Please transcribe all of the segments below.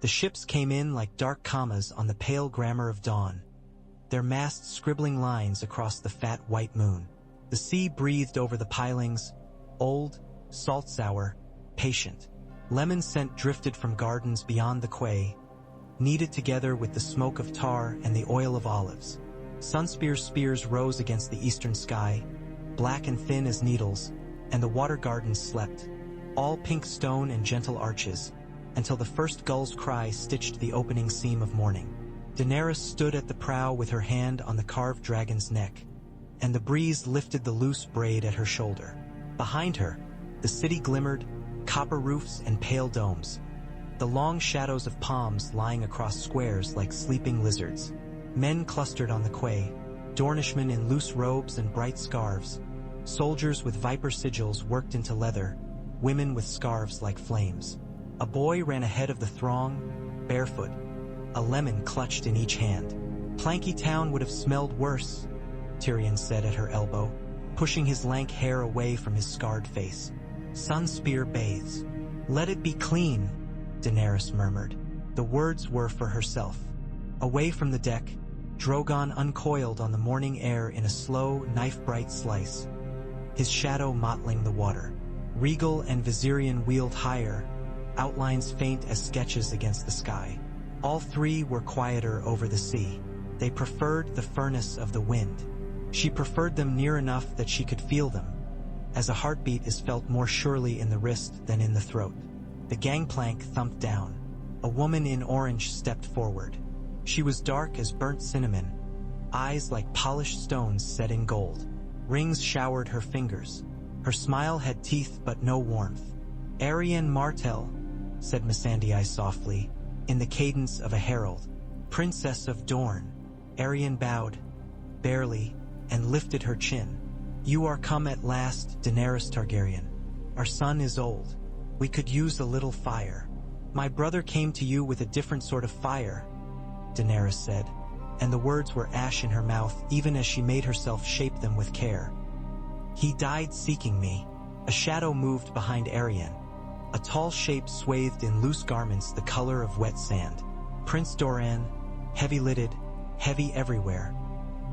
The ships came in like dark commas on the pale grammar of dawn, their masts scribbling lines across the fat white moon. The sea breathed over the pilings, old, salt-sour, patient. Lemon scent drifted from gardens beyond the quay, kneaded together with the smoke of tar and the oil of olives. Sunspear's spears rose against the eastern sky, black and thin as needles, and the water gardens slept, all pink stone and gentle arches, until the first gull's cry stitched the opening seam of morning. Daenerys stood at the prow with her hand on the carved dragon's neck, and the breeze lifted the loose braid at her shoulder. Behind her, the city glimmered, copper roofs and pale domes, the long shadows of palms lying across squares like sleeping lizards. Men clustered on the quay, Dornishmen in loose robes and bright scarves, soldiers with viper sigils worked into leather, women with scarves like flames. A boy ran ahead of the throng, barefoot, a lemon clutched in each hand. Planky Town would have smelled worse, Tyrion said at her elbow, pushing his lank hair away from his scarred face. Sunspear bathes. Let it be clean, Daenerys murmured. The words were for herself. Away from the deck, Drogon uncoiled on the morning air in a slow, knife-bright slice, his shadow mottling the water. Regal and Viserion wheeled higher, outlines faint as sketches against the sky. All three were quieter over the sea. They preferred the furnace of the wind. She preferred them near enough that she could feel them, as a heartbeat is felt more surely in the wrist than in the throat. The gangplank thumped down. A woman in orange stepped forward. She was dark as burnt cinnamon, eyes like polished stones set in gold. Rings showered her fingers. Her smile had teeth but no warmth. Arianne Martell, said Missandei softly, in the cadence of a herald. Princess of Dorne. Arianne bowed, barely, and lifted her chin. You are come at last, Daenerys Targaryen. Our son is old. We could use a little fire. My brother came to you with a different sort of fire, Daenerys said, and the words were ash in her mouth even as she made herself shape them with care. He died seeking me. A shadow moved behind Arianne, a tall shape swathed in loose garments the color of wet sand. Prince Doran, heavy-lidded, heavy everywhere,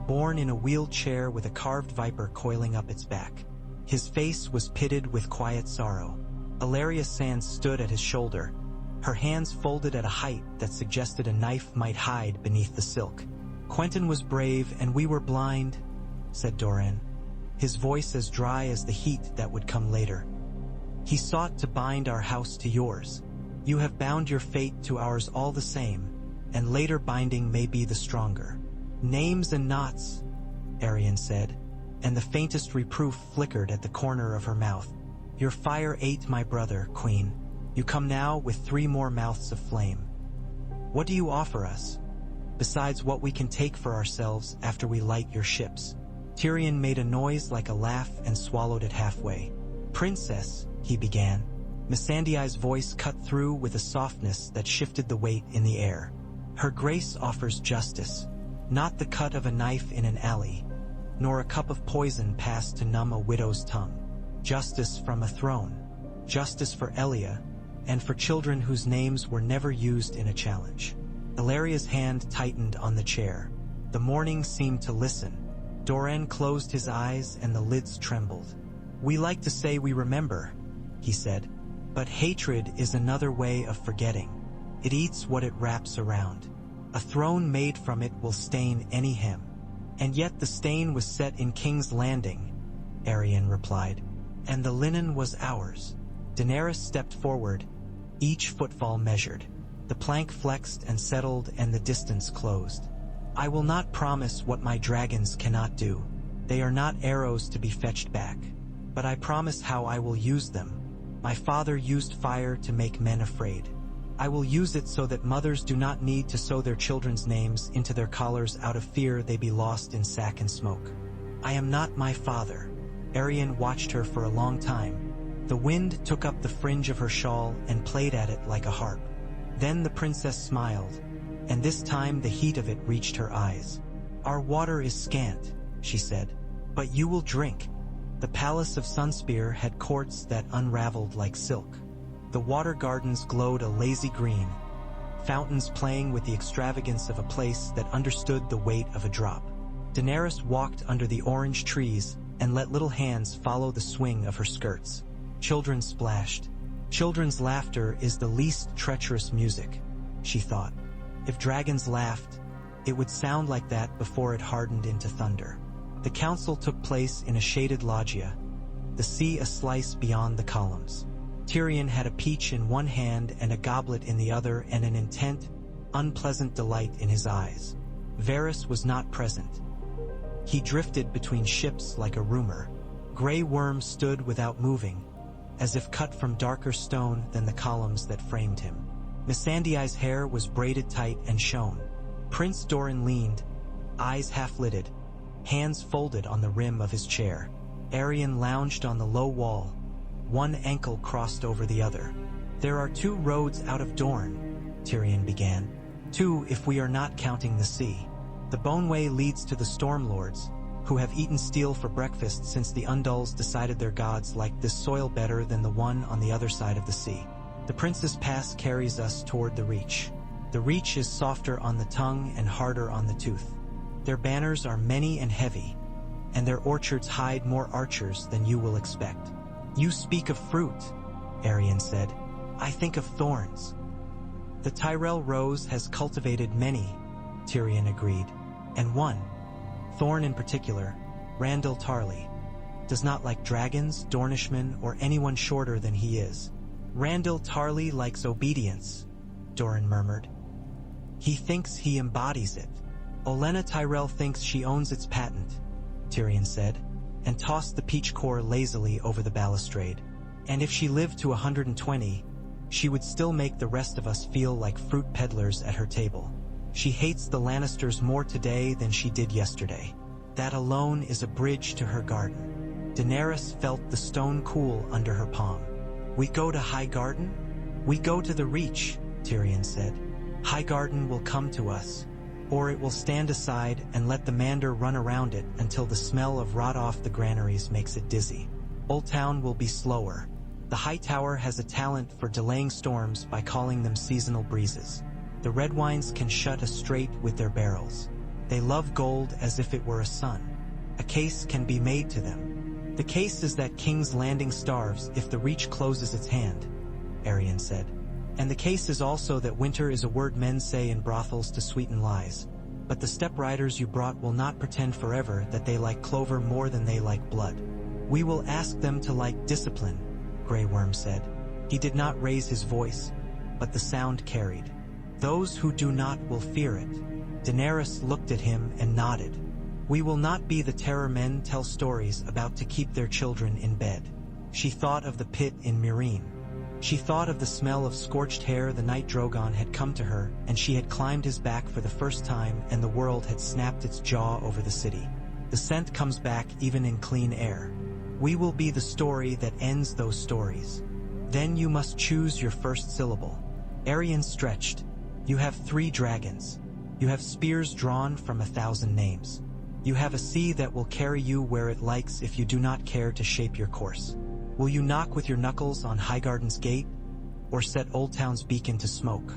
borne in a wheeled chair with a carved viper coiling up its back. His face was pitted with quiet sorrow. Ilaria Sands stood at his shoulder, her hands folded at a height that suggested a knife might hide beneath the silk. Quentyn was brave and we were blind, said Doran, his voice as dry as the heat that would come later. He sought to bind our house to yours. You have bound your fate to ours all the same, and later binding may be the stronger. Names and knots, Arianne said, and the faintest reproof flickered at the corner of her mouth. Your fire ate my brother, Queen. You come now with 3 more mouths of flame. What do you offer us, besides what we can take for ourselves after we light your ships? Tyrion made a noise like a laugh and swallowed it halfway. Princess, he began. Missandei's voice cut through with a softness that shifted the weight in the air. Her grace offers justice, not the cut of a knife in an alley, nor a cup of poison passed to numb a widow's tongue. Justice from a throne. Justice for Elia, and for children whose names were never used in a challenge. Illyria's hand tightened on the chair. The morning seemed to listen. Doran closed his eyes and the lids trembled. We like to say we remember, he said, but hatred is another way of forgetting. It eats what it wraps around. A throne made from it will stain any hem. And yet the stain was set in King's Landing, Arianne replied, and the linen was ours. Daenerys stepped forward, each footfall measured. The plank flexed and settled and the distance closed. I will not promise what my dragons cannot do. They are not arrows to be fetched back. But I promise how I will use them. My father used fire to make men afraid. I will use it so that mothers do not need to sew their children's names into their collars out of fear they be lost in sack and smoke. I am not my father. Arianne watched her for a long time. The wind took up the fringe of her shawl and played at it like a harp. Then the princess smiled, and this time the heat of it reached her eyes. Our water is scant, she said, but you will drink. The palace of Sunspear had courts that unraveled like silk. The water gardens glowed a lazy green, fountains playing with the extravagance of a place that understood the weight of a drop. Daenerys walked under the orange trees and let little hands follow the swing of her skirts. Children splashed. Children's laughter is the least treacherous music, she thought. If dragons laughed, it would sound like that before it hardened into thunder. The council took place in a shaded loggia, the sea a slice beyond the columns. Tyrion had a peach in one hand and a goblet in the other, and an intent, unpleasant delight in his eyes. Varys was not present. He drifted between ships like a rumor. Grey Worm stood without moving, as if cut from darker stone than the columns that framed him. Missandei's hair was braided tight and shone. Prince Doran leaned, eyes half-lidded, hands folded on the rim of his chair. Aerion lounged on the low wall, one ankle crossed over the other. "There are 2 roads out of Dorne," Tyrion began. "2 if we are not counting the sea. The Boneway leads to the Stormlords, who have eaten steel for breakfast since the Undulls decided their gods liked this soil better than the one on the other side of the sea. The Prince's Pass carries us toward the Reach. The Reach is softer on the tongue and harder on the tooth. Their banners are many and heavy, and their orchards hide more archers than you will expect." "You speak of fruit," Aerion said. "I think of thorns." "The Tyrell Rose has cultivated many," Tyrion agreed, "and one, Thorne in particular, Randall Tarly, does not like dragons, Dornishmen, or anyone shorter than he is." "Randall Tarly likes obedience," Doran murmured. "He thinks he embodies it." "Olenna Tyrell thinks she owns its patent," Tyrion said, and tossed the peach core lazily over the balustrade. "And if she lived to 120, she would still make the rest of us feel like fruit peddlers at her table. She hates the Lannisters more today than she did yesterday. That alone is a bridge to her garden." Daenerys felt the stone cool under her palm. "We go to High Garden?" "We go to the Reach," Tyrion said. "High Garden will come to us, or it will stand aside and let the Mander run around it until the smell of rot off the granaries makes it dizzy. Old Town will be slower. The High Tower has a talent for delaying storms by calling them seasonal breezes. The red wines can shut a strait with their barrels. They love gold as if it were a sun. A case can be made to them. The case is that King's Landing starves if the Reach closes its hand," Aerion said. "And the case is also that winter is a word men say in brothels to sweeten lies. But the steppe riders you brought will not pretend forever that they like clover more than they like blood. We will ask them to like discipline," Grey Worm said. He did not raise his voice, but the sound carried. "Those who do not will fear it." Daenerys looked at him and nodded. "We will not be the terror men tell stories about to keep their children in bed." She thought of the pit in Meereen. She thought of the smell of scorched hair the night Drogon had come to her and she had climbed his back for the first time and the world had snapped its jaw over the city. The scent comes back even in clean air. We will be the story that ends those stories. Then you must choose your first syllable. Aerion stretched. You have 3 dragons. You have spears drawn from 1,000 names. You have a sea that will carry you where it likes if you do not care to shape your course. Will you knock with your knuckles on Highgarden's gate, or set Old Town's beacon to smoke?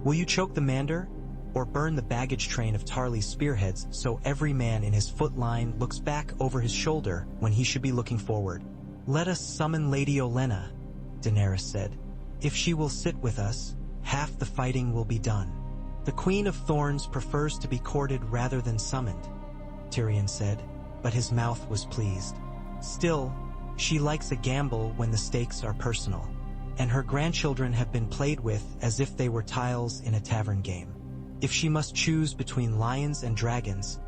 Will you choke the Mander, or burn the baggage train of Tarly's spearheads so every man in his foot line looks back over his shoulder when he should be looking forward? "Let us summon Lady Olenna," Daenerys said. "If she will sit with us, half the fighting will be done." "The Queen of Thorns prefers to be courted rather than summoned," Tyrion said, but his mouth was pleased. "Still, she likes a gamble when the stakes are personal, and her grandchildren have been played with as if they were tiles in a tavern game. If she must choose between lions and dragons,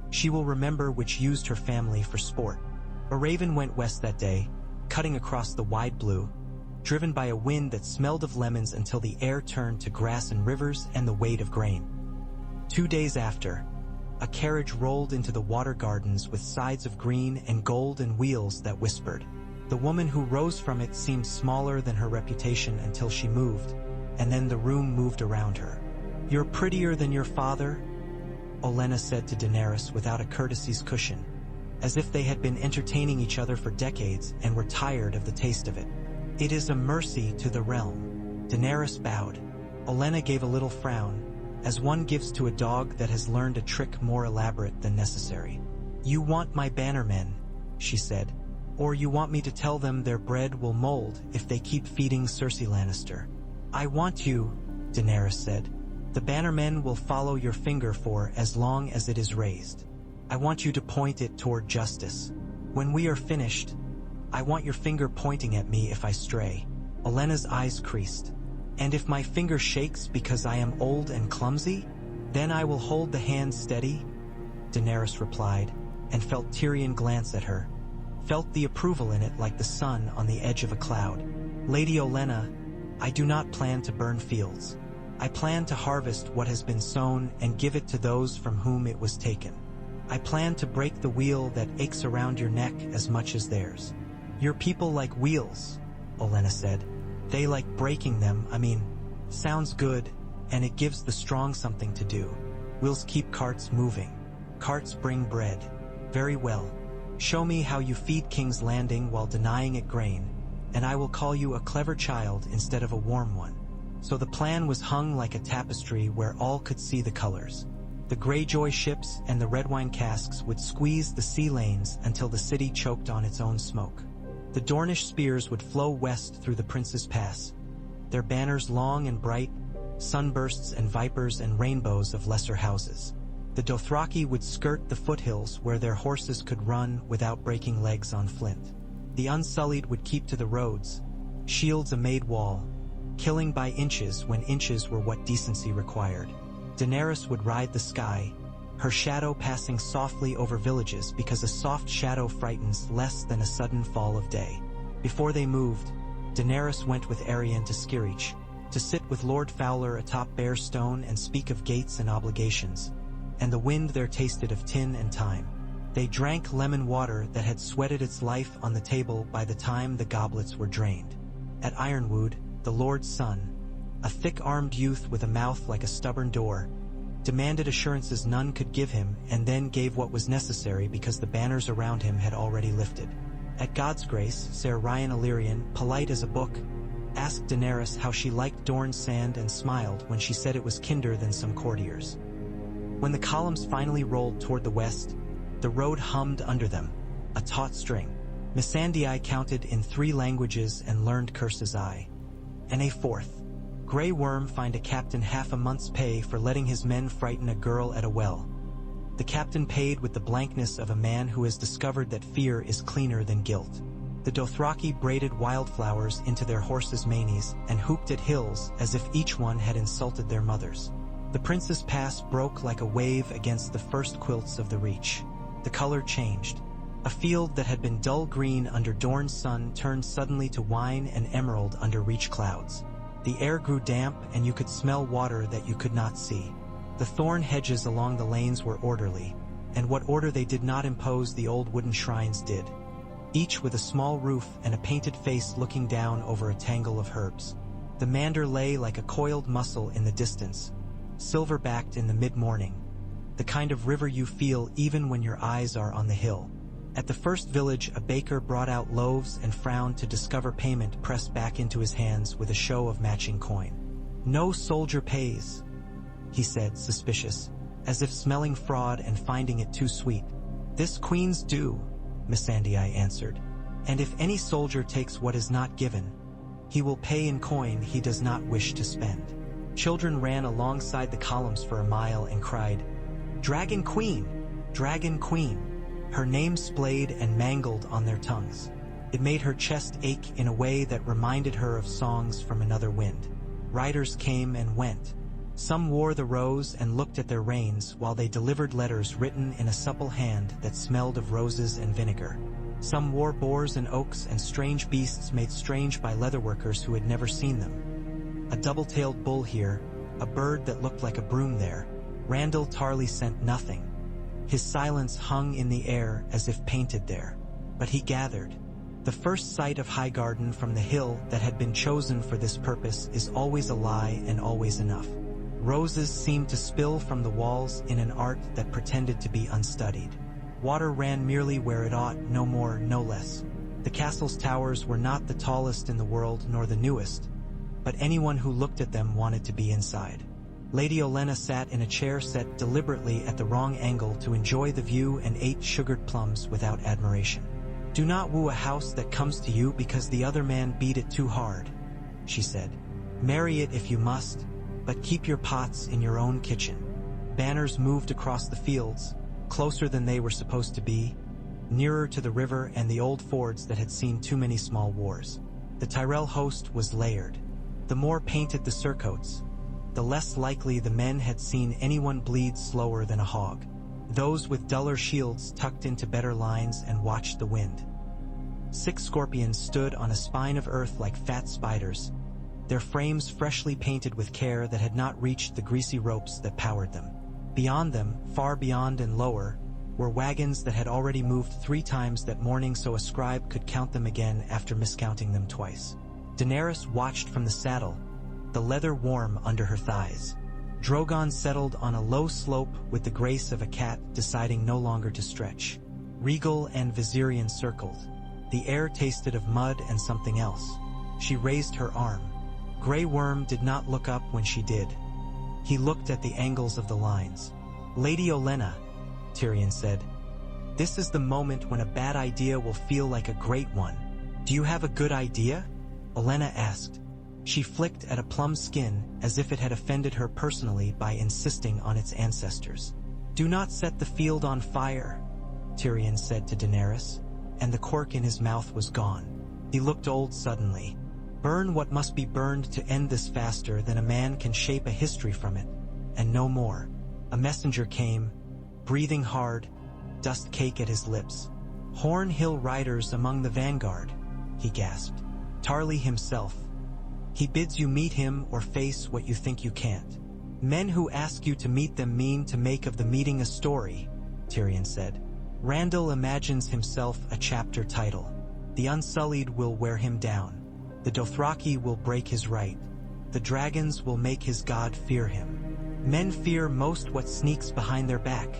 she will remember which used her family for sport." A raven went west that day, cutting across the wide blue, driven by a wind that smelled of lemons until the air turned to grass and rivers and the weight of grain. 2 days after, a carriage rolled into the water gardens with sides of green and gold and wheels that whispered. The woman who rose from it seemed smaller than her reputation until she moved, and then the room moved around her. "You're prettier than your father," Olenna said to Daenerys without a courtesy's cushion, as if they had been entertaining each other for decades and were tired of the taste of it. "It is a mercy to the realm." Daenerys bowed. Olenna gave a little frown, as one gives to a dog that has learned a trick more elaborate than necessary. "You want my bannermen," she said, "or you want me to tell them their bread will mold if they keep feeding Cersei Lannister?" "I want you," Daenerys said. "The bannermen will follow your finger for as long as it is raised. I want you to point it toward justice. When we are finished, I want your finger pointing at me if I stray." Olenna's eyes creased. "And if my finger shakes because I am old and clumsy, then I will hold the hand steady?" Daenerys replied, and felt Tyrion glance at her. Felt the approval in it like the sun on the edge of a cloud. "Lady Olenna, I do not plan to burn fields. I plan to harvest what has been sown and give it to those from whom it was taken. I plan to break the wheel that aches around your neck as much as theirs." "Your people like wheels," Olenna said. "They like breaking them, sounds good, and it gives the strong something to do. Wheels keep carts moving. Carts bring bread. Very well. Show me how you feed King's Landing while denying it grain, and I will call you a clever child instead of a warm one." So the plan was hung like a tapestry where all could see the colors. The Greyjoy ships and the red wine casks would squeeze the sea lanes until the city choked on its own smoke. The Dornish spears would flow west through the Prince's Pass, their banners long and bright, sunbursts and vipers and rainbows of lesser houses. The Dothraki would skirt the foothills where their horses could run without breaking legs on flint. The Unsullied would keep to the roads, shields a made wall, killing by inches when inches were what decency required. Daenerys would ride the sky, her shadow passing softly over villages because a soft shadow frightens less than a sudden fall of day. Before they moved, Daenerys went with Aerion to Skirich, to sit with Lord Fowler atop Bear Stone and speak of gates and obligations, and the wind there tasted of tin and time. They drank lemon water that had sweated its life on the table by the time the goblets were drained. At Ironwood, the Lord's son, a thick-armed youth with a mouth like a stubborn door, demanded assurances none could give him and then gave what was necessary because the banners around him had already lifted. At God's Grace, Ser Ryan Illyrian, polite as a book, asked Daenerys how she liked Dorne's sand and smiled when she said it was kinder than some courtiers. When the columns finally rolled toward the west, the road hummed under them, a taut string. Missandei counted in 3 languages and learned Curse's Eye. And a 4th. Grey Worm fined a captain half a month's pay for letting his men frighten a girl at a well. The captain paid with the blankness of a man who has discovered that fear is cleaner than guilt. The Dothraki braided wildflowers into their horses' manes and hooped at hills as if each one had insulted their mothers. The Prince's Pass broke like a wave against the first quilts of the Reach. The color changed. A field that had been dull green under Dorne's sun turned suddenly to wine and emerald under Reach clouds. The air grew damp and you could smell water that you could not see. The thorn hedges along the lanes were orderly, and what order they did not impose the old wooden shrines did, each with a small roof and a painted face looking down over a tangle of herbs. The Mander lay like a coiled mussel in the distance, silver-backed in the mid-morning, the kind of river you feel even when your eyes are on the hill. At the first village, a baker brought out loaves and frowned to discover payment pressed back into his hands with a show of matching coin. "No soldier pays," he said, suspicious, as if smelling fraud and finding it too sweet. "This queen's due," Missandei answered, "and if any soldier takes what is not given, he will pay in coin he does not wish to spend." Children ran alongside the columns for a mile and cried, "Dragon Queen! Dragon Queen!" Her name splayed and mangled on their tongues. It made her chest ache in a way that reminded her of songs from another wind. Riders came and went. Some wore the rose and looked at their reins while they delivered letters written in a supple hand that smelled of roses and vinegar. Some wore boars and oaks and strange beasts made strange by leatherworkers who had never seen them. A double-tailed bull here, a bird that looked like a broom there. Randall Tarley sent nothing. His silence hung in the air as if painted there. But he gathered. The first sight of Highgarden from the hill that had been chosen for this purpose is always a lie and always enough. Roses seemed to spill from the walls in an art that pretended to be unstudied. Water ran merely where it ought, no more, no less. The castle's towers were not the tallest in the world nor the newest, but anyone who looked at them wanted to be inside. Lady Olenna sat in a chair set deliberately at the wrong angle to enjoy the view and ate sugared plums without admiration. "Do not woo a house that comes to you because the other man beat it too hard," she said. "Marry it if you must, but keep your pots in your own kitchen." Banners moved across the fields, closer than they were supposed to be, nearer to the river and the old fords that had seen too many small wars. The Tyrell host was layered. The more painted the surcoats, the less likely the men had seen anyone bleed slower than a hog. Those with duller shields tucked into better lines and watched the wind. 6 scorpions stood on a spine of earth like fat spiders, their frames freshly painted with care that had not reached the greasy ropes that powered them. Beyond them, far beyond and lower, were wagons that had already moved 3 times that morning so a scribe could count them again after miscounting them twice. Daenerys watched from the saddle, the leather warm under her thighs. Drogon settled on a low slope with the grace of a cat deciding no longer to stretch. Regal and Viserion circled. The air tasted of mud and something else. She raised her arm. Grey Worm did not look up when she did. He looked at the angles of the lines. "Lady Olenna," Tyrion said, "this is the moment when a bad idea will feel like a great one. Do you have a good idea?" Olenna asked. She flicked at a plum skin as if it had offended her personally by insisting on its ancestors. "Do not set the field on fire," Tyrion said to Daenerys, and the cork in his mouth was gone. He looked old suddenly. "Burn what must be burned to end this faster than a man can shape a history from it, and no more." A messenger came, breathing hard, dust cake at his lips. "Horn Hill riders among the vanguard," he gasped. "Tarly himself. He bids you meet him or face what you think you can't." "Men who ask you to meet them mean to make of the meeting a story," Tyrion said. "Randall imagines himself a chapter title. The Unsullied will wear him down. The Dothraki will break his right. The dragons will make his god fear him. Men fear most what sneaks behind their back,"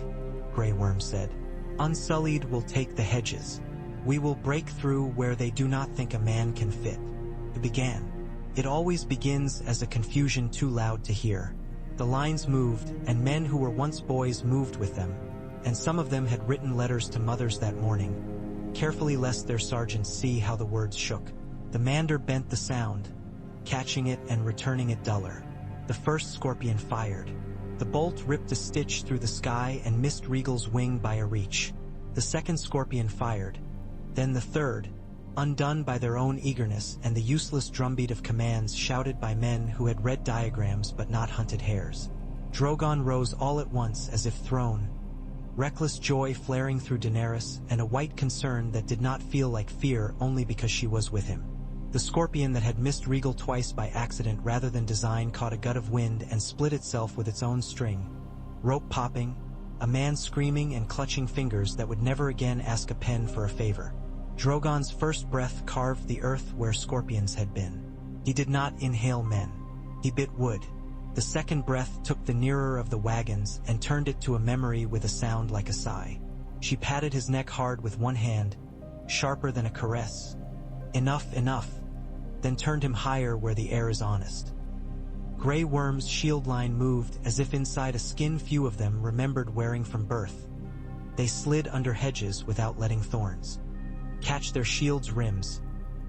Grey Worm said. "Unsullied will take the hedges. We will break through where they do not think a man can fit." It began. It always begins as a confusion too loud to hear. The lines moved, and men who were once boys moved with them, and some of them had written letters to mothers that morning, carefully lest their sergeants see how the words shook. The Mander bent the sound, catching it and returning it duller. The first scorpion fired. The bolt ripped a stitch through the sky and missed Regal's wing by a reach. The second scorpion fired. Then the third, undone by their own eagerness and the useless drumbeat of commands shouted by men who had read diagrams but not hunted hares. Drogon rose all at once as if thrown, reckless joy flaring through Daenerys and a white concern that did not feel like fear only because she was with him. The scorpion that had missed Regal twice by accident rather than design caught a gut of wind and split itself with its own string. Rope popping, a man screaming and clutching fingers that would never again ask a pen for a favor. Drogon's first breath carved the earth where scorpions had been. He did not inhale men. He bit wood. The second breath took the nearer of the wagons and turned it to a memory with a sound like a sigh. She patted his neck hard with one hand, sharper than a caress. "Enough, enough," then turned him higher where the air is honest. Grey Worm's shield line moved as if inside a skin few of them remembered wearing from birth. They slid under hedges without letting thorns catch their shields' rims,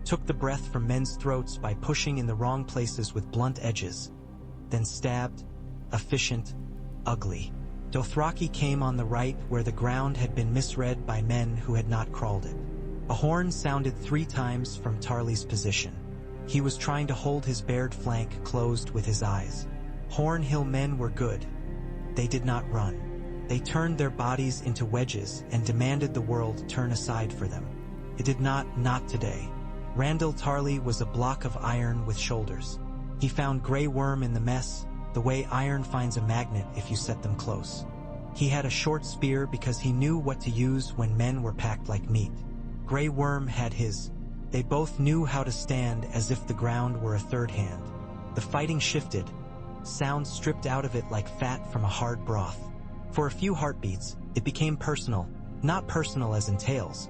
took the breath from men's throats by pushing in the wrong places with blunt edges, then stabbed, efficient, ugly. Dothraki came on the right where the ground had been misread by men who had not crawled it. A horn sounded 3 times from Tarly's position. He was trying to hold his bared flank closed with his eyes. Horn Hill men were good. They did not run. They turned their bodies into wedges and demanded the world turn aside for them. It did not today. Randall Tarly was a block of iron with shoulders. He found Grey Worm in the mess, the way iron finds a magnet if you set them close. He had a short spear because he knew what to use when men were packed like meat. Grey Worm had his. They both knew how to stand as if the ground were a third hand. The fighting shifted, sound stripped out of it like fat from a hard broth. For a few heartbeats, it became personal, not personal as in tales,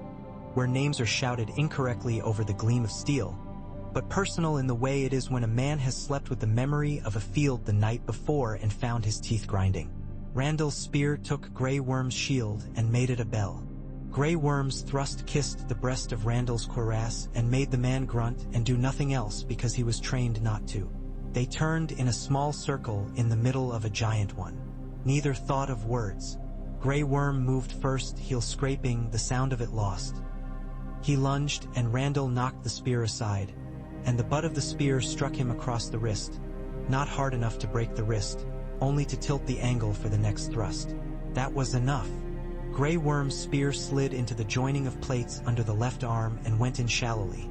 where names are shouted incorrectly over the gleam of steel, but personal in the way it is when a man has slept with the memory of a field the night before and found his teeth grinding. Randall's spear took Grey Worm's shield and made it a bell. Grey Worm's thrust kissed the breast of Randall's cuirass and made the man grunt and do nothing else because he was trained not to. They turned in a small circle in the middle of a giant one. Neither thought of words. Grey Worm moved first, heel scraping, the sound of it lost. He lunged and Randall knocked the spear aside, and the butt of the spear struck him across the wrist, not hard enough to break the wrist, only to tilt the angle for the next thrust. That was enough. Grey Worm's spear slid into the joining of plates under the left arm and went in shallowly.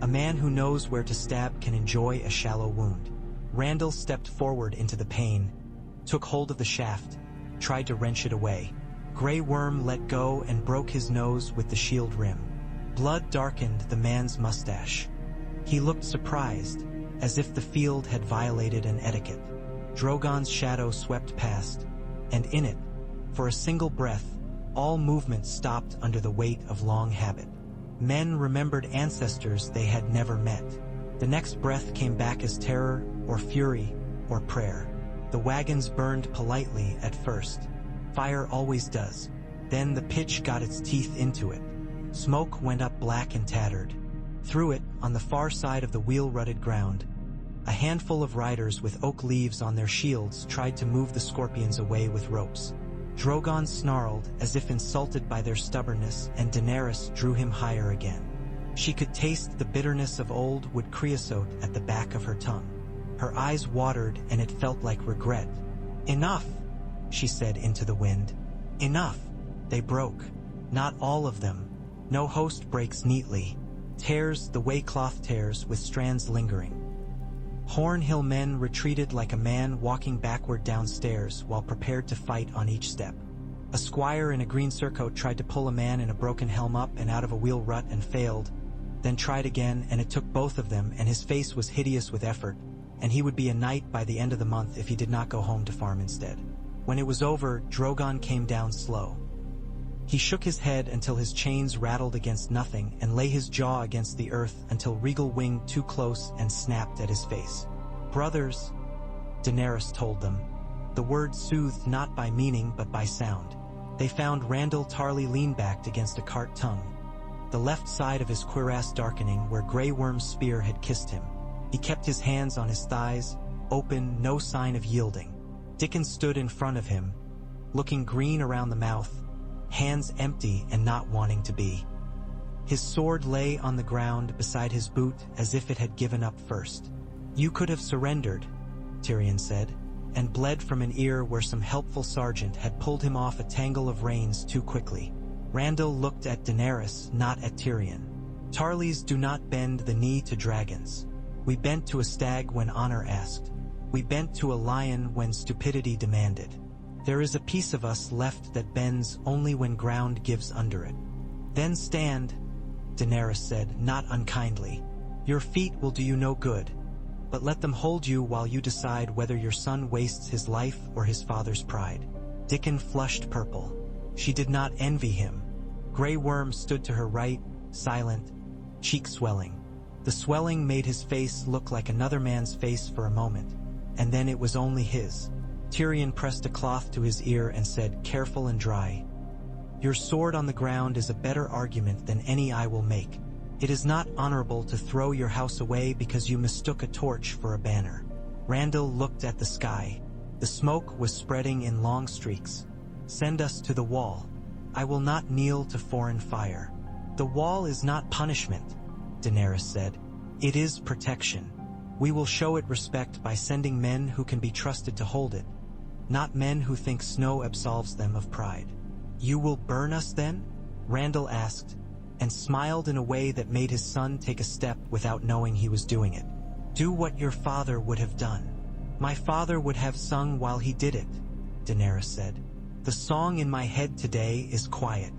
A man who knows where to stab can enjoy a shallow wound. Randall stepped forward into the pain, took hold of the shaft, tried to wrench it away. Grey Worm let go and broke his nose with the shield rim. Blood darkened the man's mustache. He looked surprised, as if the field had violated an etiquette. Drogon's shadow swept past, and in it, for a single breath, all movement stopped under the weight of long habit. Men remembered ancestors they had never met. The next breath came back as terror, or fury, or prayer. The wagons burned politely at first. Fire always does. Then the pitch got its teeth into it. Smoke went up black and tattered. Through it, on the far side of the wheel-rutted ground, a handful of riders with oak leaves on their shields tried to move the scorpions away with ropes. Drogon snarled as if insulted by their stubbornness, and Daenerys drew him higher again. She could taste the bitterness of old wood creosote at the back of her tongue. Her eyes watered and it felt like regret. "Enough," she said into the wind. "Enough." They broke. Not all of them. No host breaks neatly. Tears the way cloth tears, with strands lingering. Hornhill men retreated like a man walking backward downstairs while prepared to fight on each step. A squire in a green surcoat tried to pull a man in a broken helm up and out of a wheel rut and failed, then tried again, and it took both of them, and his face was hideous with effort, and he would be a knight by the end of the month if he did not go home to farm instead. When it was over, Drogon came down slow. He shook his head until his chains rattled against nothing and lay his jaw against the earth until Regal winged too close and snapped at his face. "Brothers," Daenerys told them, the word soothed not by meaning but by sound. They found Randall Tarly lean-backed against a cart tongue, the left side of his cuirass darkening where Grey Worm's spear had kissed him. He kept his hands on his thighs, open, no sign of yielding. Dickon stood in front of him, looking green around the mouth, hands empty and not wanting to be. His sword lay on the ground beside his boot as if it had given up first. "You could have surrendered," Tyrion said, and bled from an ear where some helpful sergeant had pulled him off a tangle of reins too quickly. Randall looked at Daenerys, not at Tyrion. "Tarlys do not bend the knee to dragons. We bent to a stag when honor asked. We bent to a lion when stupidity demanded. There is a piece of us left that bends only when ground gives under it." "Then stand," Daenerys said, not unkindly. "Your feet will do you no good, but let them hold you while you decide whether your son wastes his life or his father's pride." Dickon flushed purple. She did not envy him. Grey Worm stood to her right, silent, cheek swelling. The swelling made his face look like another man's face for a moment, and then it was only his. Tyrion pressed a cloth to his ear and said, careful and dry, "Your sword on the ground is a better argument than any I will make. It is not honorable to throw your house away because you mistook a torch for a banner." Randall looked at the sky. The smoke was spreading in long streaks. "Send us to the wall. I will not kneel to foreign fire." "The wall is not punishment," Daenerys said. "It is protection. We will show it respect by sending men who can be trusted to hold it, not men who think snow absolves them of pride." "You will burn us then?" Randall asked, and smiled in a way that made his son take a step without knowing he was doing it. "Do what your father would have done." "My father would have sung while he did it," Daenerys said. "The song in my head today is quiet."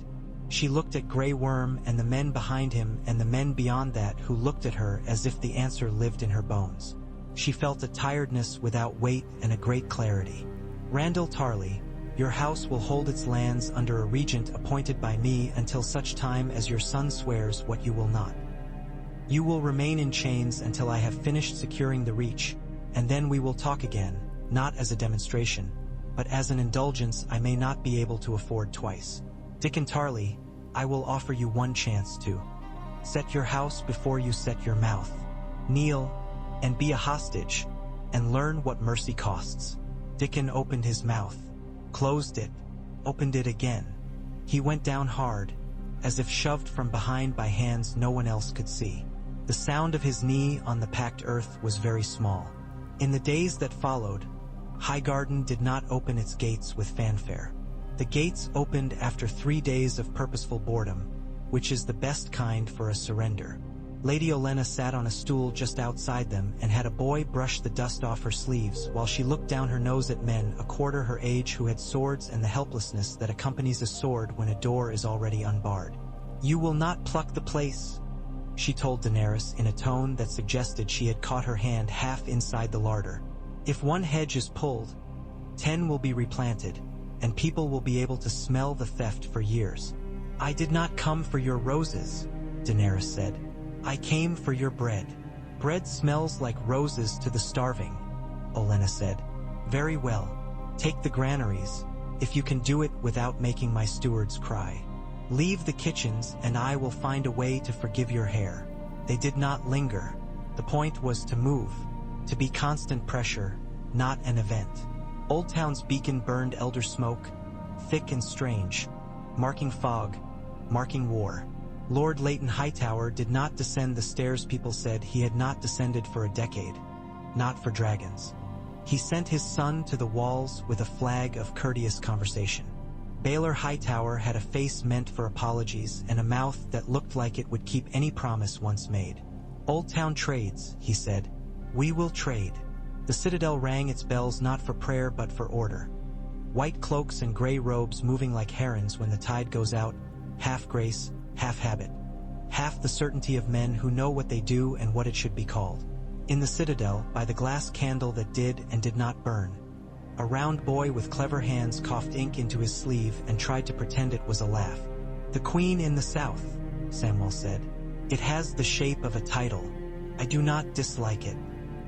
She looked at Grey Worm and the men behind him and the men beyond that who looked at her as if the answer lived in her bones. She felt a tiredness without weight and a great clarity. "Randall Tarly, your house will hold its lands under a regent appointed by me until such time as your son swears what you will not. You will remain in chains until I have finished securing the reach, and then we will talk again, not as a demonstration, but as an indulgence I may not be able to afford twice. Dick and Tarly, I will offer you one chance to set your house before you set your mouth. Kneel, and be a hostage, and learn what mercy costs. Dickon opened his mouth, closed it, opened it again. He went down hard, as if shoved from behind by hands no one else could see. The sound of his knee on the packed earth was very small. In the days that followed, Highgarden did not open its gates with fanfare. The gates opened after 3 days of purposeful boredom, which is the best kind for a surrender. Lady Olenna sat on a stool just outside them and had a boy brush the dust off her sleeves while she looked down her nose at men a quarter her age who had swords and the helplessness that accompanies a sword when a door is already unbarred. "You will not pluck the place," she told Daenerys in a tone that suggested she had caught her hand half inside the larder. "If one hedge is pulled, 10 will be replanted, and people will be able to smell the theft for years." "I did not come for your roses," Daenerys said. "I came for your bread." "Bread smells like roses to the starving," Olenna said. "Very well. Take the granaries, if you can do it without making my stewards cry. Leave the kitchens and I will find a way to forgive your hair." They did not linger. The point was to move, to be constant pressure, not an event. Old Town's beacon burned elder smoke, thick and strange, marking fog, marking war. Lord Leighton Hightower did not descend the stairs people said he had not descended for a decade, not for dragons. He sent his son to the walls with a flag of courteous conversation. Baelor Hightower had a face meant for apologies and a mouth that looked like it would keep any promise once made. "Old Town trades," he said. "We will trade." The Citadel rang its bells not for prayer but for order. White cloaks and gray robes moving like herons when the tide goes out, half grace, half habit. Half the certainty of men who know what they do and what it should be called. In the Citadel, by the glass candle that did and did not burn, a round boy with clever hands coughed ink into his sleeve and tried to pretend it was a laugh. "The Queen in the South," Samwell said. "It has the shape of a title. I do not dislike it."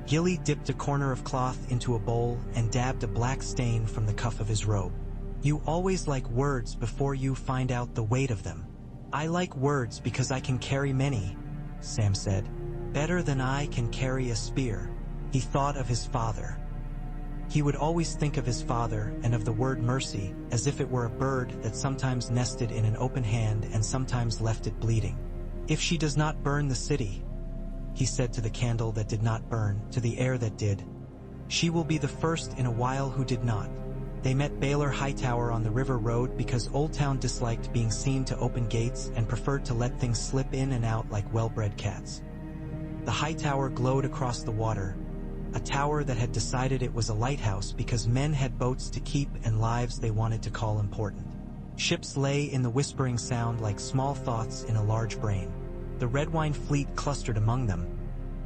Gilly dipped a corner of cloth into a bowl and dabbed a black stain from the cuff of his robe. "You always like words before you find out the weight of them." "I like words because I can carry many," Sam said. "Better than I can carry a spear." He thought of his father. He would always think of his father and of the word mercy as if it were a bird that sometimes nested in an open hand and sometimes left it bleeding. "If she does not burn the city," he said to the candle that did not burn, to the air that did, "she will be the first in a while who did not." They met Baelor Hightower on the river road because Old Town disliked being seen to open gates and preferred to let things slip in and out like well-bred cats. The Hightower glowed across the water, a tower that had decided it was a lighthouse because men had boats to keep and lives they wanted to call important. Ships lay in the whispering sound like small thoughts in a large brain. The Redwine fleet clustered among them,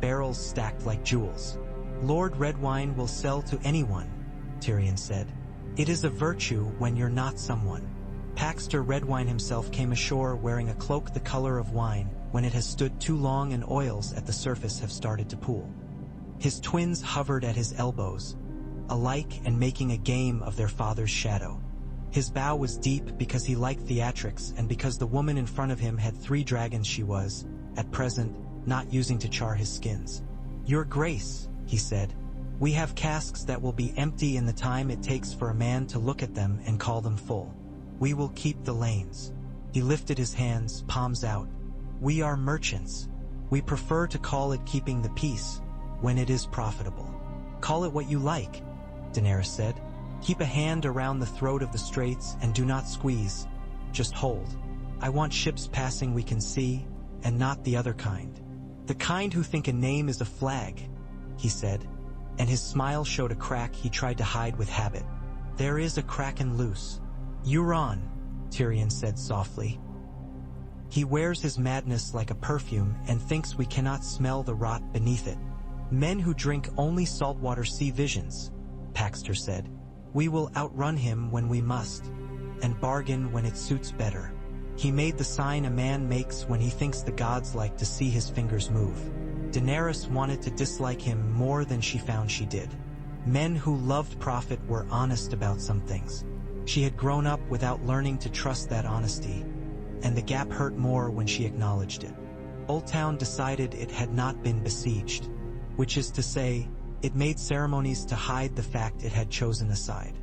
barrels stacked like jewels. "Lord Redwine will sell to anyone," Tyrion said. "It is a virtue when you're not someone." Paxter Redwine himself came ashore wearing a cloak the color of wine when it has stood too long and oils at the surface have started to pool. His twins hovered at his elbows, alike and making a game of their father's shadow. His bow was deep because he liked theatrics and because the woman in front of him had 3 dragons she was, at present, not using to char his skins. "Your Grace," he said, "we have casks that will be empty in the time it takes for a man to look at them and call them full. We will keep the lanes." He lifted his hands, palms out. "We are merchants. We prefer to call it keeping the peace, when it is profitable." "Call it what you like," Daenerys said. "Keep a hand around the throat of the straits and do not squeeze. Just hold. I want ships passing we can see, and not the other kind. The kind who think a name is a flag," he said, and his smile showed a crack he tried to hide with habit. "There is a kraken loose." "Euron," Tyrion said softly. "He wears his madness like a perfume and thinks we cannot smell the rot beneath it." "Men who drink only saltwater see visions," Paxter said. "We will outrun him when we must, and bargain when it suits better." He made the sign a man makes when he thinks the gods like to see his fingers move. Daenerys wanted to dislike him more than she found she did. Men who loved profit were honest about some things. She had grown up without learning to trust that honesty, and the gap hurt more when she acknowledged it. Old Town decided it had not been besieged, which is to say, it made ceremonies to hide the fact it had chosen a side.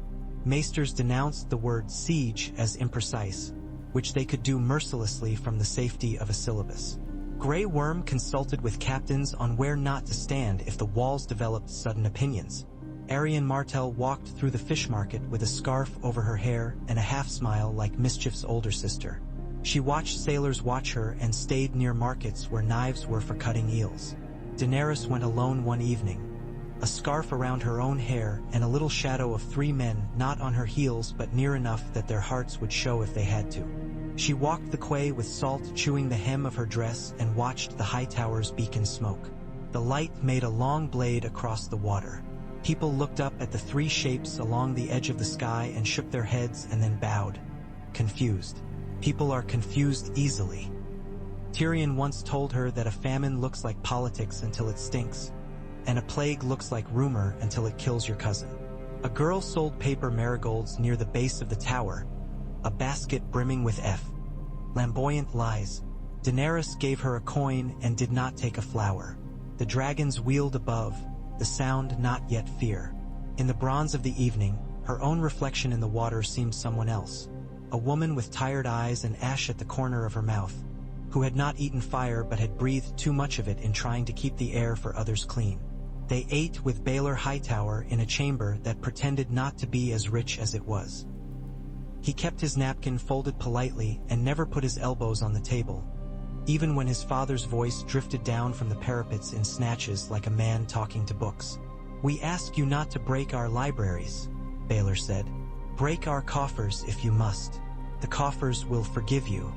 Maesters denounced the word siege as imprecise, which they could do mercilessly from the safety of a syllabus. Grey Worm consulted with captains on where not to stand if the walls developed sudden opinions. Arian Martell walked through the fish market with a scarf over her hair and a half-smile like Mischief's older sister. She watched sailors watch her and stayed near markets where knives were for cutting eels. Daenerys went alone one evening, a scarf around her own hair and a little shadow of 3 men not on her heels but near enough that their hearts would show if they had to. She walked the quay with Salt chewing the hem of her dress and watched the high towers beacon smoke. The light made a long blade across the water. People looked up at the 3 shapes along the edge of the sky and shook their heads and then bowed, confused. People are confused easily. Tyrion once told her that a famine looks like politics until it stinks, and a plague looks like rumor until it kills your cousin. A girl sold paper marigolds near the base of the tower, a basket brimming with flamboyant lies. Daenerys gave her a coin and did not take a flower. The dragons wheeled above, the sound not yet fear. In the bronze of the evening, her own reflection in the water seemed someone else. A woman with tired eyes and ash at the corner of her mouth, who had not eaten fire but had breathed too much of it in trying to keep the air for others clean. They ate with Baelor Hightower in a chamber that pretended not to be as rich as it was. He kept his napkin folded politely and never put his elbows on the table, even when his father's voice drifted down from the parapets in snatches like a man talking to books. "We ask you not to break our libraries," Baelor said. "Break our coffers if you must. The coffers will forgive you.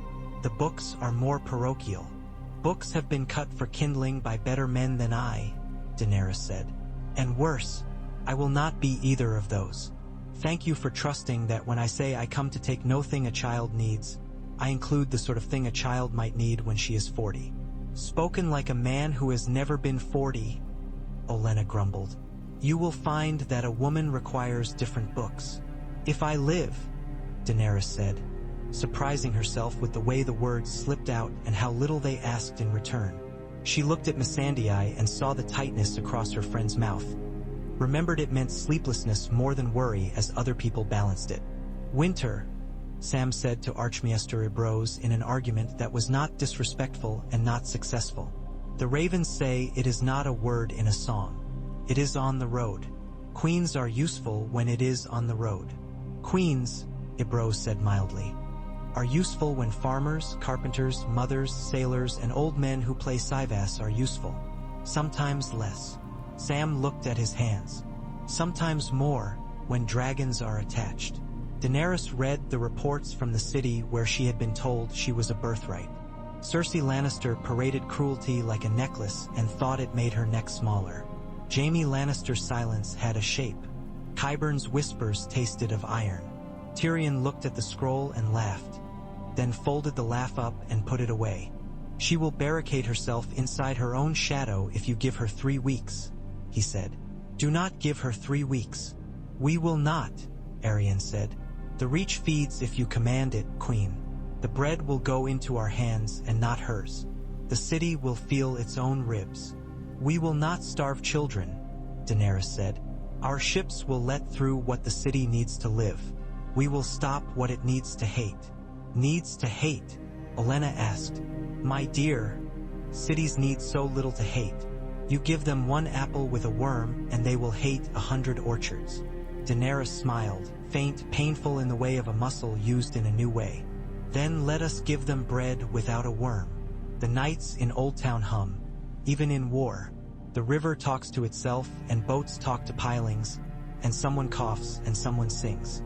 The books are more parochial. Books have been cut for kindling by better men than I," Daenerys said. "And worse, I will not be either of those. Thank you for trusting that when I say I come to take no thing a child needs, I include the sort of thing a child might need when she is 40. Spoken like a man who has never been 40, Olenna grumbled. You will find that a woman requires different books. If I live, Daenerys said, surprising herself with the way the words slipped out and how little they asked in return. She looked at Missandei and saw the tightness across her friend's mouth. Remembered it meant sleeplessness more than worry as other people balanced it. Winter, Sam said to Archmaester Ibros in an argument that was not disrespectful and not successful. The ravens say it is not a word in a song. It is on the road. Queens are useful when it is on the road. Queens, Ibros said mildly, are useful when farmers, carpenters, mothers, sailors, and old men who play Sivas are useful. Sometimes less. Sam looked at his hands. Sometimes more, when dragons are attached. Daenerys read the reports from the city where she had been told she was a birthright. Cersei Lannister paraded cruelty like a necklace and thought it made her neck smaller. Jaime Lannister's silence had a shape. Qyburn's whispers tasted of iron. Tyrion looked at the scroll and laughed, then folded the laugh up and put it away. She will barricade herself inside her own shadow if you give her 3 weeks, he said. Do not give her 3 weeks. We will not, Arianne said. The reach feeds if you command it, Queen. The bread will go into our hands and not hers. The city will feel its own ribs. We will not starve children, Daenerys said. Our ships will let through what the city needs to live. We will stop what it needs to hate. Needs to hate? Olenna asked. My dear, cities need so little to hate. You give them 1 apple with a worm and they will hate 100 orchards. Daenerys smiled, faint, painful in the way of a muscle used in a new way. Then let us give them bread without a worm. The nights in Old Town hum. Even in war, the river talks to itself and boats talk to pilings, and someone coughs and someone sings.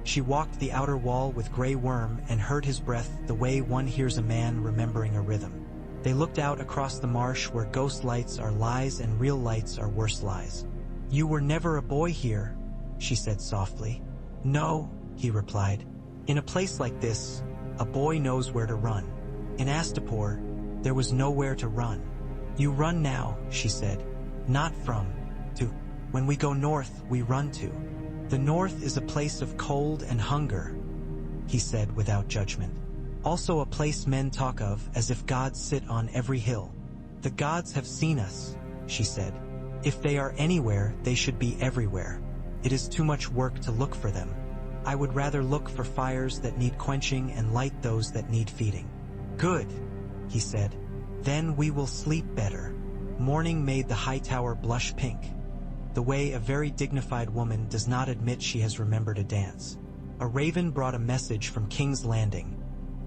She walked the outer wall with Grey Worm and heard his breath the way one hears a man remembering a rhythm. They looked out across the marsh where ghost lights are lies and real lights are worse lies. You were never a boy here, she said softly. No, he replied. In a place like this, A boy knows where to run. In Astapor, there was nowhere to run. You run now, she said. Not from, to. When we go north, we run to. The north is a place of cold and hunger, he said without judgment. Also a place men talk of as if gods sit on every hill. The gods have seen us, she said. If they are anywhere, they should be everywhere. It is too much work to look for them. I would rather look for fires that need quenching and light those that need feeding. Good, he said. Then we will sleep better. Morning made the high tower blush pink, the way a very dignified woman does not admit she has remembered a dance. A raven brought a message from King's Landing,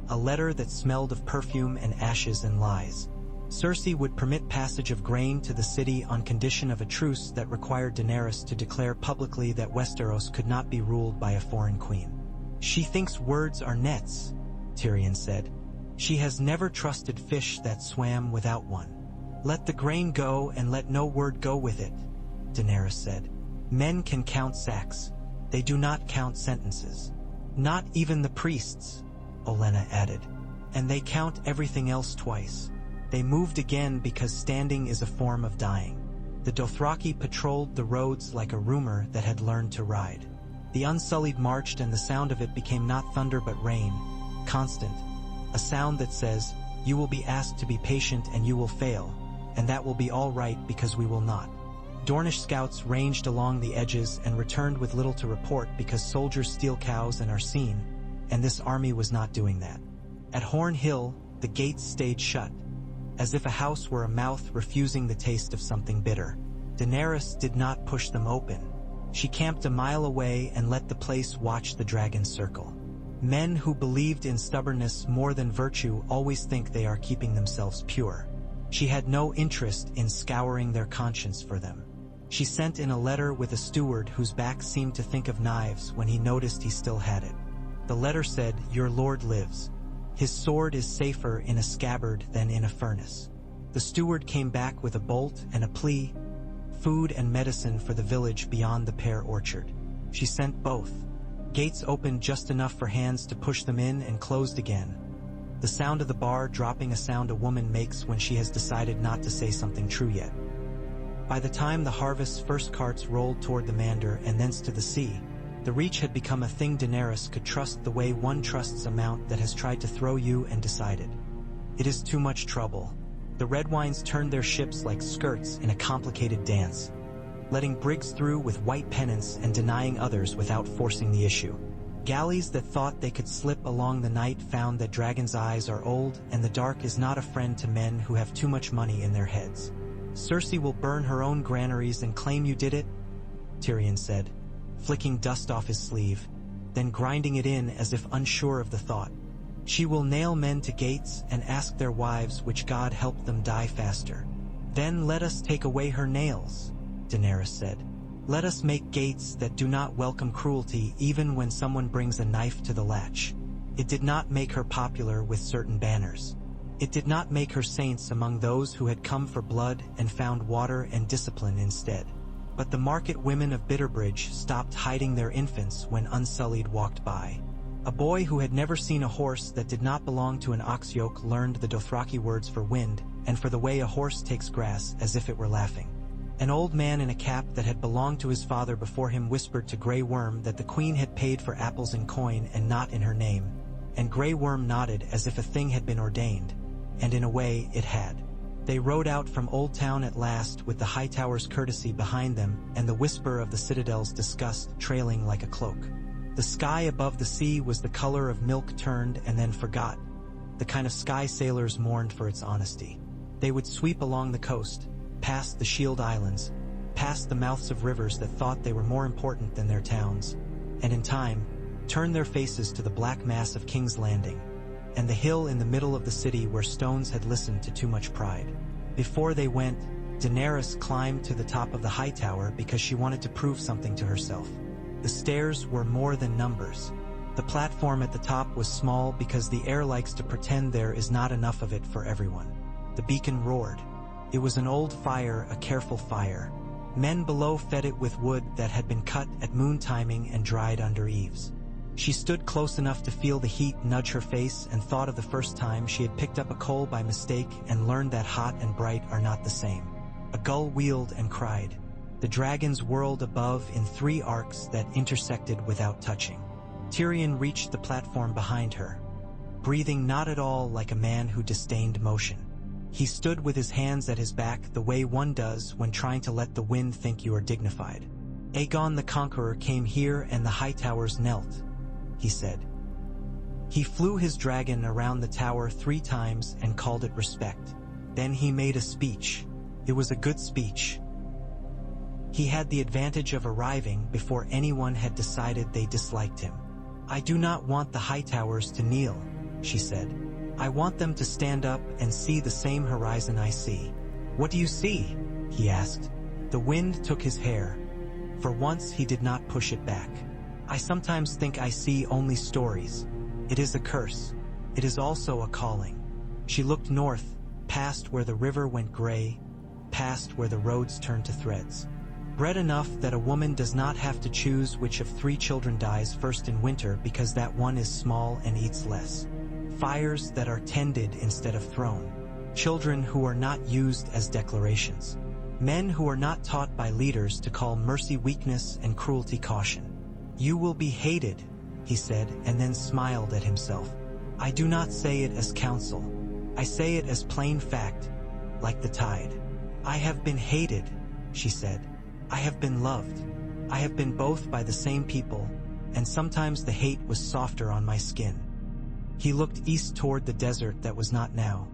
a letter that smelled of perfume and ashes and lies. Cersei would permit passage of grain to the city on condition of a truce that required Daenerys to declare publicly that Westeros could not be ruled by a foreign queen. She thinks words are nets, Tyrion said. She has never trusted fish that swam without one. Let the grain go and let no word go with it, Daenerys said. Men can count sacks. They do not count sentences. Not even the priests, Olenna added. And they count everything else twice. They moved again because standing is a form of dying. The Dothraki patrolled the roads like a rumor that had learned to ride. The Unsullied marched, and the sound of it became not thunder but rain, constant. A sound that says, you will be asked to be patient and you will fail, and that will be all right because we will not. Dornish scouts ranged along the edges and returned with little to report because soldiers steal cows and are seen, and this army was not doing that. At Horn Hill, the gates stayed shut, as if a house were a mouth refusing the taste of something bitter. Daenerys did not push them open. She camped a mile away and let the place watch the dragon circle. Men who believed in stubbornness more than virtue always think they are keeping themselves pure. She had no interest in scouring their conscience for them. She sent in a letter with a steward whose back seemed to think of knives when he noticed he still had it. The letter said, "Your lord lives. His sword is safer in a scabbard than in a furnace." The steward came back with a bolt and a plea, food and medicine for the village beyond the pear orchard. She sent both. Gates opened just enough for hands to push them in and closed again. The sound of the bar dropping, a sound a woman makes when she has decided not to say something true yet. By the time the harvest's first carts rolled toward the Mander and thence to the sea, the Reach had become a thing Daenerys could trust the way one trusts a mount that has tried to throw you and decided. It is too much trouble. The Redwynes turned their ships like skirts in a complicated dance, letting brigs through with white pennants and denying others without forcing the issue. Galleys that thought they could slip along the night found that dragons' eyes are old and the dark is not a friend to men who have too much money in their heads. "Cersei will burn her own granaries and claim you did it," Tyrion said, flicking dust off his sleeve, then grinding it in as if unsure of the thought. "She will nail men to gates and ask their wives which god helped them die faster. Then let us take away her nails," Daenerys said. "Let us make gates that do not welcome cruelty even when someone brings a knife to the latch." It did not make her popular with certain banners. It did not make her saints among those who had come for blood and found water and discipline instead. But the market women of Bitterbridge stopped hiding their infants when Unsullied walked by. A boy who had never seen a horse that did not belong to an ox yoke learned the Dothraki words for wind and for the way a horse takes grass as if it were laughing. An old man in a cap that had belonged to his father before him whispered to Grey Worm that the queen had paid for apples in coin and not in her name, and Grey Worm nodded as if a thing had been ordained, and in a way it had. They rode out from Old Town at last with the Hightower's courtesy behind them and the whisper of the Citadel's disgust trailing like a cloak. The sky above the sea was the color of milk turned and then forgot, the kind of sky sailors mourned for its honesty. They would sweep along the coast, past the Shield Islands, past the mouths of rivers that thought they were more important than their towns, and in time, turn their faces to the black mass of King's Landing, and the hill in the middle of the city where stones had listened to too much pride. Before they went, Daenerys climbed to the top of the high tower because she wanted to prove something to herself. The stairs were more than numbers. The platform at the top was small because the air likes to pretend there is not enough of it for everyone. The beacon roared. It was an old fire, a careful fire. Men below fed it with wood that had been cut at moon timing and dried under eaves. She stood close enough to feel the heat nudge her face and thought of the first time she had picked up a coal by mistake and learned that hot and bright are not the same. A gull wheeled and cried. The dragons whirled above in 3 arcs that intersected without touching. Tyrion reached the platform behind her, breathing not at all like a man who disdained motion. He stood with his hands at his back the way one does when trying to let the wind think you are dignified. Aegon the Conqueror came here and the high towers knelt, he said. He flew his dragon around the tower 3 times and called it respect. Then he made a speech. It was a good speech. He had the advantage of arriving before anyone had decided they disliked him. I do not want the high towers to kneel, she said. I want them to stand up and see the same horizon I see. What do you see? He asked. The wind took his hair. For once he did not push it back. I sometimes think I see only stories. It is a curse. It is also a calling. She looked north, past where the river went gray, past where the roads turned to threads. Bred enough that a woman does not have to choose which of 3 children dies first in winter because that one is small and eats less. Fires that are tended instead of thrown. Children who are not used as declarations. Men who are not taught by leaders to call mercy weakness and cruelty caution. You will be hated, he said, and then smiled at himself. I do not say it as counsel. I say it as plain fact, like the tide. I have been hated, she said. I have been loved. I have been both by the same people, and sometimes the hate was softer on my skin. He looked east toward the desert that was not now.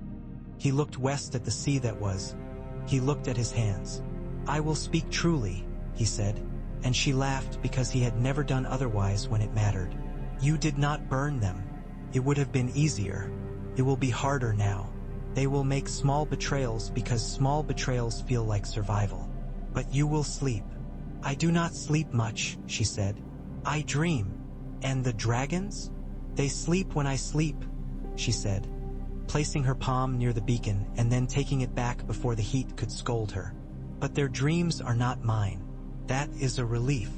He looked west at the sea that was. He looked at his hands. I will speak truly, he said, and she laughed because he had never done otherwise when it mattered. You did not burn them. It would have been easier. It will be harder now. They will make small betrayals because small betrayals feel like survival. But you will sleep. I do not sleep much, she said. I dream. And the dragons? They sleep when I sleep, she said, placing her palm near the beacon and then taking it back before the heat could scold her. But their dreams are not mine. That is a relief.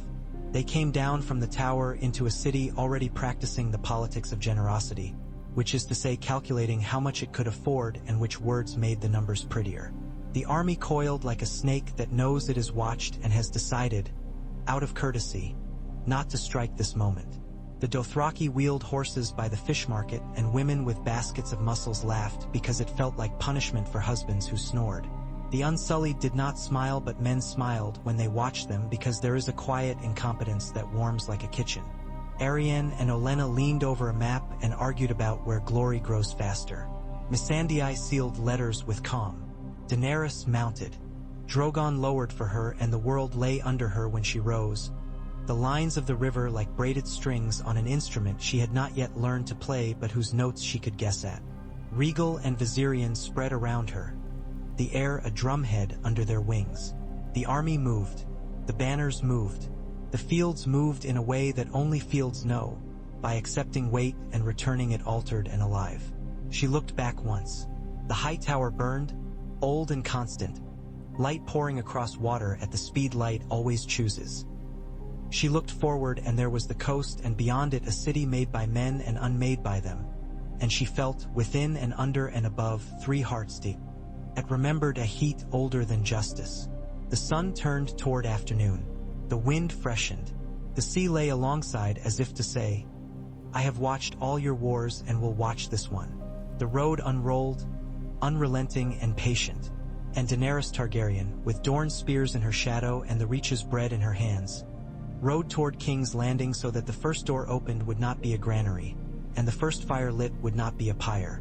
They came down from the tower into a city already practicing the politics of generosity, which is to say calculating how much it could afford and which words made the numbers prettier. The army coiled like a snake that knows it is watched and has decided, out of courtesy, not to strike this moment. The Dothraki wheeled horses by the fish market and women with baskets of mussels laughed because it felt like punishment for husbands who snored. The Unsullied did not smile, but men smiled when they watched them because there is a quiet incompetence that warms like a kitchen. Arianne and Olenna leaned over a map and argued about where glory grows faster. Missandei sealed letters with calm. Daenerys mounted. Drogon lowered for her and the world lay under her when she rose. The lines of the river like braided strings on an instrument she had not yet learned to play but whose notes she could guess at. Regal and Viserion spread around her, the air a drumhead under their wings. The army moved. The banners moved. The fields moved in a way that only fields know, by accepting weight and returning it altered and alive. She looked back once. The high tower burned, old and constant, light pouring across water at the speed light always chooses. She looked forward and there was the coast and beyond it a city made by men and unmade by them, and she felt, within and under and above, 3 hearts deep. It remembered a heat older than justice. The sun turned toward afternoon. The wind freshened. The sea lay alongside as if to say, I have watched all your wars and will watch this one. The road unrolled, unrelenting and patient, and Daenerys Targaryen, with Dorne spears in her shadow and the Reach's bread in her hands, rode toward King's Landing so that the first door opened would not be a granary, and the first fire lit would not be a pyre.